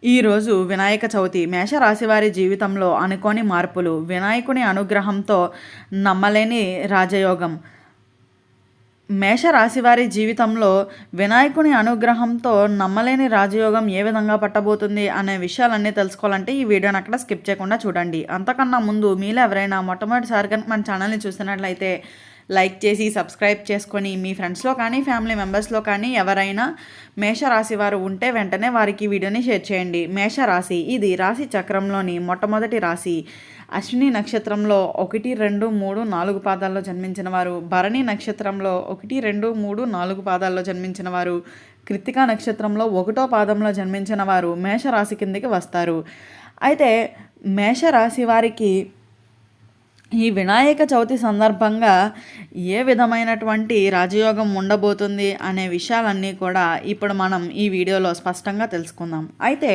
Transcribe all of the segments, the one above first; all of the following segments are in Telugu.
ఈరోజు వినాయక చవితి. మేషరాశివారి జీవితంలో అనుకోని మార్పులు. వినాయకుని అనుగ్రహంతో నమ్మలేని రాజయోగం. మేషరాశివారి జీవితంలో వినాయకుని అనుగ్రహంతో నమ్మలేని రాజయోగం ఏ విధంగా పట్టబోతుంది అనే విషయాలన్నీ తెలుసుకోవాలంటే ఈ వీడియోని అక్కడ స్కిప్ చేయకుండా చూడండి. అంతకన్నా ముందు మీలో ఎవరైనా మొట్టమొదటిసారిగా మన ఛానల్ని చూస్తున్నట్లయితే లైక్ చేసి సబ్స్క్రైబ్ చేసుకొని మీ ఫ్రెండ్స్లో కానీ ఫ్యామిలీ మెంబర్స్లో కానీ ఎవరైనా మేషరాశి వారు ఉంటే వెంటనే వారికి వీడియోని షేర్ చేయండి. మేషరాశి ఇది రాశి చక్రంలోని మొట్టమొదటి రాశి. అశ్విని నక్షత్రంలో 1, 2, 3, 4 పాదాల్లో జన్మించిన వారు, భరణి నక్షత్రంలో 1, 2, 3, 4 పాదాల్లో జన్మించిన వారు, కృత్తికా నక్షత్రంలో 1వ పాదంలో జన్మించిన వారు మేషరాశి కిందకి వస్తారు. అయితే మేషరాశి వారికి ఈ వినాయక చవితి సందర్భంగా ఏ విధమైనటువంటి రాజయోగం ఉండబోతుంది అనే విషయాలన్నీ కూడా ఇప్పుడు మనం ఈ వీడియోలో స్పష్టంగా తెలుసుకుందాం. అయితే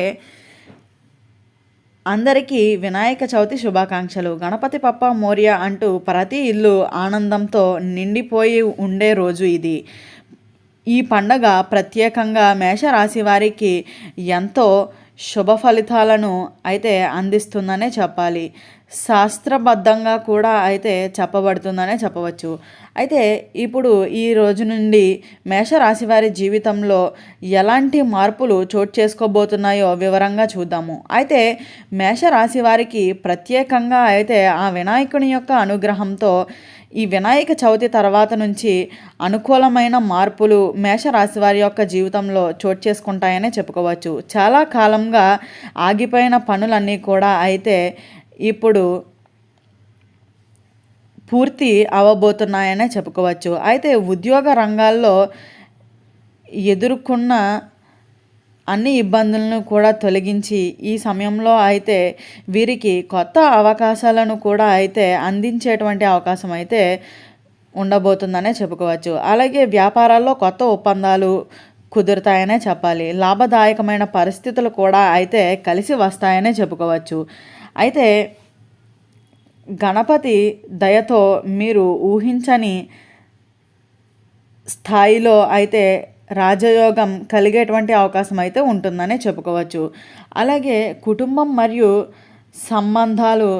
అందరికీ వినాయక చవితి శుభాకాంక్షలు. గణపతి పప్ప మోర్య అంటూ ప్రతి ఇల్లు ఆనందంతో నిండిపోయి ఉండే రోజు ఇది. ఈ పండగ ప్రత్యేకంగా మేషరాశి వారికి ఎంతో శుభ ఫలితాలను అయితే అందిస్తుందనే చెప్పాలి. శాస్త్రబద్ధంగా కూడా అయితే చెప్పబడుతుందనే చెప్పవచ్చు. అయితే ఇప్పుడు ఈ రోజు నుండి మేషరాశి వారి జీవితంలో ఎలాంటి మార్పులు చోటు చేసుకోబోతున్నాయో వివరంగా చూద్దాము. అయితే మేషరాశి వారికి ప్రత్యేకంగా అయితే ఆ వినాయకుని యొక్క అనుగ్రహంతో ఈ వినాయక చవితి తర్వాత నుంచి అనుకూలమైన మార్పులు మేషరాశి వారి యొక్క జీవితంలో చోటు చేసుకుంటాయనే చెప్పుకోవచ్చు. చాలా కాలంగా ఆగిపోయిన పనులన్నీ కూడా అయితే ఇప్పుడు పూర్తి అవ్వబోతున్నాయనే చెప్పుకోవచ్చు. అయితే ఉద్యోగ రంగాల్లో ఎదుర్కొన్న అన్ని ఇబ్బందులను కూడా తొలగించి ఈ సమయంలో అయితే వీరికి కొత్త అవకాశాలను కూడా అయితే అందించేటువంటి అవకాశం అయితే ఉండబోతుందనే చెప్పుకోవచ్చు. అలాగే వ్యాపారాల్లో కొత్త ఒప్పందాలు కుదురుతాయనే చెప్పాలి. లాభదాయకమైన పరిస్థితులు కూడా అయితే కలిసి వస్తాయనే చెప్పుకోవచ్చు. అయితే గణపతి దయతో మీరు ఊహించని స్థాయిలో అయితే రాజయోగం కలిగేటువంటి అవకాశం అయితే ఉంటుందని చెప్పుకోవచ్చు. అలాగే కుటుంబం మరియు సంబంధాలు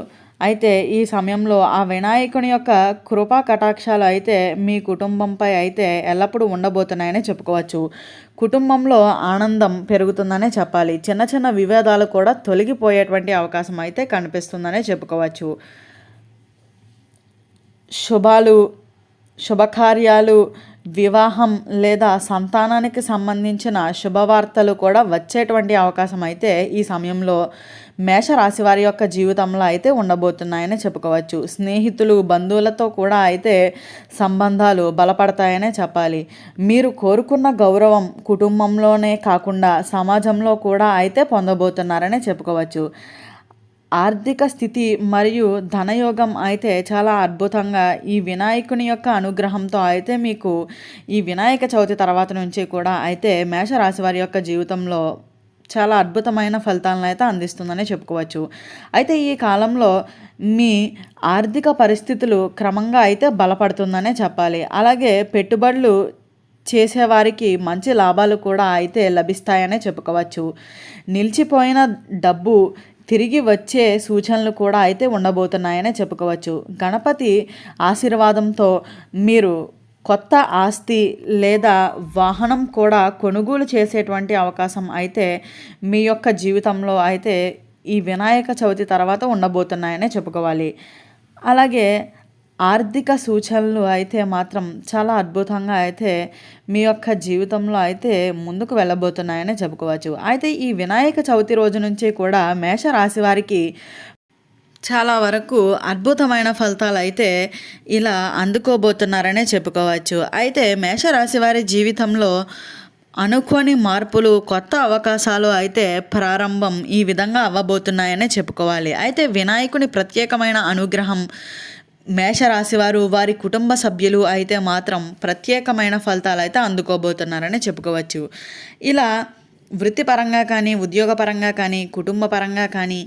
అయితే ఈ సమయంలో ఆ వినాయకుని యొక్క కృపా కటాక్షాలు అయితే మీ కుటుంబంపై అయితే ఎల్లప్పుడూ ఉండబోతున్నాయని చెప్పుకోవచ్చు. కుటుంబంలో ఆనందం పెరుగుతుందనే చెప్పాలి. చిన్న చిన్న విభేదాలు కూడా తొలగిపోయేటువంటి అవకాశం అయితే కనిపిస్తుందనే చెప్పుకోవచ్చు. శుభకార్యాలు, వివాహం లేదా సంతానానికి సంబంధించిన శుభవార్తలు కూడా వచ్చేటువంటి అవకాశం అయితే ఈ సమయంలో మేషరాశి వారి యొక్క జీవితంలో అయితే ఉండబోతున్నాయని చెప్పుకోవచ్చు. స్నేహితులు, బంధువులతో కూడా అయితే సంబంధాలు బలపడతాయనే చెప్పాలి. మీరు కోరుకున్న గౌరవం కుటుంబంలోనే కాకుండా సమాజంలో కూడా అయితే పొందబోతున్నారని చెప్పుకోవచ్చు. ఆర్థిక స్థితి మరియు ధనయోగం అయితే చాలా అద్భుతంగా ఈ వినాయకుని యొక్క అనుగ్రహంతో అయితే మీకు ఈ వినాయక చవితి తర్వాత నుంచి కూడా అయితే మేషరాశి వారి యొక్క జీవితంలో చాలా అద్భుతమైన ఫలితాలను అయితే అందిస్తుందని చెప్పుకోవచ్చు. అయితే ఈ కాలంలో మీ ఆర్థిక పరిస్థితులు క్రమంగా అయితే బలపడుతుందనే చెప్పాలి. అలాగే పెట్టుబడులు చేసేవారికి మంచి లాభాలు కూడా అయితే లభిస్తాయనే చెప్పుకోవచ్చు. నిలిచిపోయిన డబ్బు తిరిగి వచ్చే సూచనలు కూడా అయితే ఉండబోతున్నాయనే చెప్పుకోవచ్చు. గణపతి ఆశీర్వాదంతో మీరు కొత్త ఆస్తి లేదా వాహనం కూడా కొనుగోలు చేసేటువంటి అవకాశం అయితే మీ యొక్క జీవితంలో అయితే ఈ వినాయక చవితి తర్వాత ఉండబోతున్నాయనే చెప్పుకోవాలి. అలాగే ఆర్థిక సూచనలు అయితే మాత్రం చాలా అద్భుతంగా అయితే మీ యొక్క జీవితంలో అయితే ముందుకు వెళ్ళబోతున్నాయని చెప్పుకోవచ్చు. అయితే ఈ వినాయక చవితి రోజు నుంచి కూడా మేషరాశి వారికి చాలా వరకు అద్భుతమైన ఫలితాలు అయితే ఇలా అందుకోబోతున్నారనే చెప్పుకోవచ్చు. అయితే మేషరాశి వారి జీవితంలో అనుకోని మార్పులు, కొత్త అవకాశాలు అయితే ప్రారంభం ఈ విధంగా అవ్వబోతున్నాయనే చెప్పుకోవాలి. అయితే వినాయకుని ప్రత్యేకమైన అనుగ్రహం మేషరాశి వారు, వారి కుటుంబ సభ్యులు అయితే మాత్రం ప్రత్యేకమైన ఫలితాలు అయితే అందుకోబోతున్నారని చెప్పుకోవచ్చు. ఇలా వృత్తిపరంగా కానీ, ఉద్యోగపరంగా కానీ, కుటుంబ పరంగా కానీ,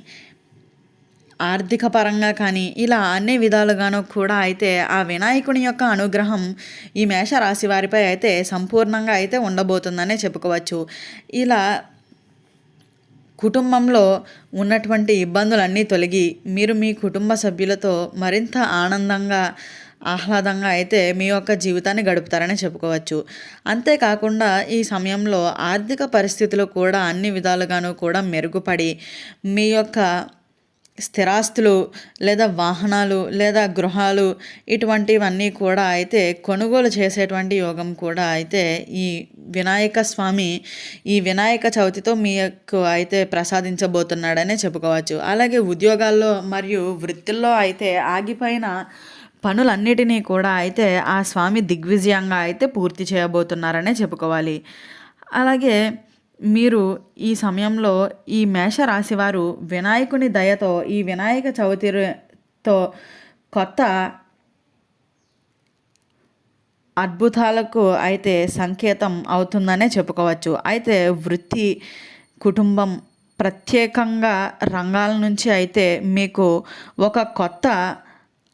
ఆర్థిక పరంగా కానీ ఇలా అన్ని విధాలుగాను కూడా అయితే ఆ వినాయకుని యొక్క అనుగ్రహం ఈ మేషరాశి వారిపై అయితే సంపూర్ణంగా అయితే ఉండబోతుందనే చెప్పుకోవచ్చు. ఇలా కుటుంబంలో ఉన్నటువంటి ఇబ్బందులన్నీ తొలగి మీరు మీ కుటుంబ సభ్యులతో మరింత ఆనందంగా ఆహ్లాదంగా అయితే మీ యొక్క జీవితాన్ని గడుపుతారని చెప్పుకోవచ్చు. అంతేకాకుండా ఈ సమయంలో ఆర్థిక పరిస్థితులు కూడా అన్ని విధాలుగాను కూడా మెరుగుపడి మీ యొక్క స్థిరాస్తులు లేదా వాహనాలు లేదా గృహాలు ఇటువంటివన్నీ కూడా అయితే కొనుగోలు చేసేటువంటి యోగం కూడా అయితే ఈ వినాయక స్వామి ఈ వినాయక చవితితో మీకు అయితే ప్రసాదించబోతున్నాడనే చెప్పుకోవచ్చు. అలాగే ఉద్యోగాల్లో మరియు వృత్తుల్లో అయితే ఆగిపోయిన పనులన్నిటినీ కూడా అయితే ఆ స్వామి దిగ్విజయంగా అయితే పూర్తి చేయబోతున్నారనే చెప్పుకోవాలి. అలాగే మీరు ఈ సమయంలో ఈ మేషరాశి వారు వినాయకుని దయతో ఈ వినాయక చవితితో కొత్త అద్భుతాలకు అయితే సంకేతం అవుతుందనే చెప్పుకోవచ్చు. అయితే వృత్తి, కుటుంబం ప్రత్యేకంగా రంగాల నుంచి అయితే మీకు ఒక కొత్త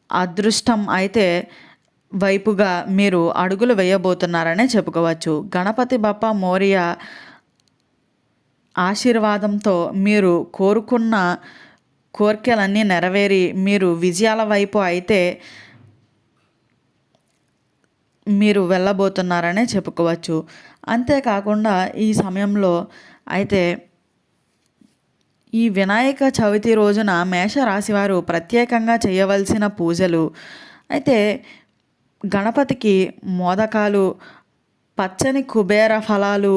అదృష్టం అయితే వైపుగా మీరు అడుగులు వేయబోతున్నారనే చెప్పుకోవచ్చు. గణపతి బప్పా మోరియా ఆశీర్వాదంతో మీరు కోరుకున్న కోరికలన్నీ నెరవేరి మీరు విజయాల వైపు అయితే మీరు వెళ్ళబోతున్నారనే చెప్పుకోవచ్చు. అంతేకాకుండా ఈ సమయంలో అయితే ఈ వినాయక చవితి రోజున మేషరాశి వారు ప్రత్యేకంగా చేయవలసిన పూజలు అయితే గణపతికి మోదకాలు, పచ్చని కుబేర ఫలాలు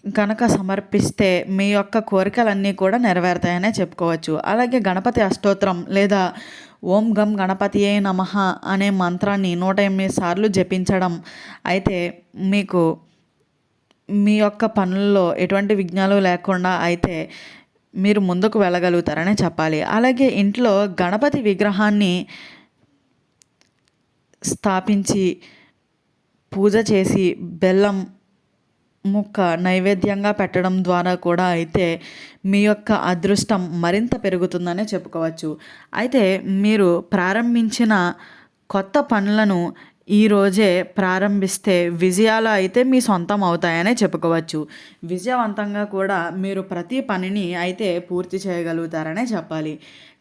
కనుక సమర్పిస్తే మీ యొక్క కోరికలన్నీ కూడా నెరవేరుతాయనే చెప్పుకోవచ్చు. అలాగే గణపతి అష్టోత్తరం లేదా ఓం గం గణపతియే నమః అనే మంత్రాన్ని 108 సార్లు జపించడం అయితే మీకు మీ యొక్క పనుల్లో ఎటువంటి విఘ్నాలు లేకుండా అయితే మీరు ముందుకు వెళ్ళగలుగుతారనే చెప్పాలి. అలాగే ఇంట్లో గణపతి విగ్రహాన్ని స్థాపించి పూజ చేసి బెల్లం ముక్క నైవేద్యంగా పెట్టడం ద్వారా కూడా అయితే మీ యొక్క అదృష్టం మరింత పెరుగుతుందనే చెప్పుకోవచ్చు. అయితే మీరు ప్రారంభించిన కొత్త పనులను ఈరోజే ప్రారంభిస్తే విజయాలు అయితే మీ సొంతం అవుతాయనే చెప్పుకోవచ్చు. విజయవంతంగా కూడా మీరు ప్రతి పనిని అయితే పూర్తి చేయగలుగుతారనే చెప్పాలి.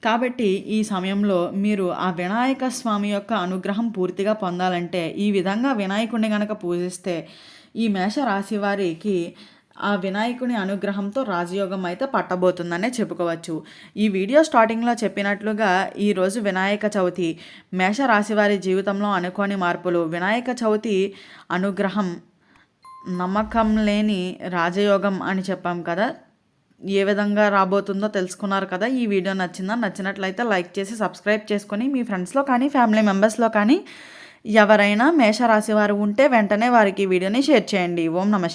కాబట్టి ఈ సమయంలో మీరు ఆ వినాయక స్వామి యొక్క అనుగ్రహం పూర్తిగా పొందాలంటే ఈ విధంగా వినాయకుడిని కనుక పూజిస్తే ఈ మేషరాశి వారికి ఆ వినాయకుని అనుగ్రహంతో రాజయోగం అయితే పట్టబోతుందనే చెప్పుకోవచ్చు. ఈ వీడియో స్టార్టింగ్లో చెప్పినట్లుగా ఈరోజు వినాయక చవితి మేషరాశి వారి జీవితంలో అనుకోని మార్పులు, వినాయక చవితి అనుగ్రహం, నమ్మకం లేని రాజయోగం అని చెప్పాం కదా, ఏ విధంగా రాబోతుందో తెలుసుకున్నారు కదా. ఈ వీడియో నచ్చినట్లయితే లైక్ చేసి సబ్స్క్రైబ్ చేసుకొని మీ ఫ్రెండ్స్లో కానీ ఫ్యామిలీ మెంబర్స్లో కానీ ఎవరైనా మేషరాశి వారు ఉంటే వెంటనే వారికి ఈ వీడియోని షేర్ చేయండి. ఓం నమః శివాయ.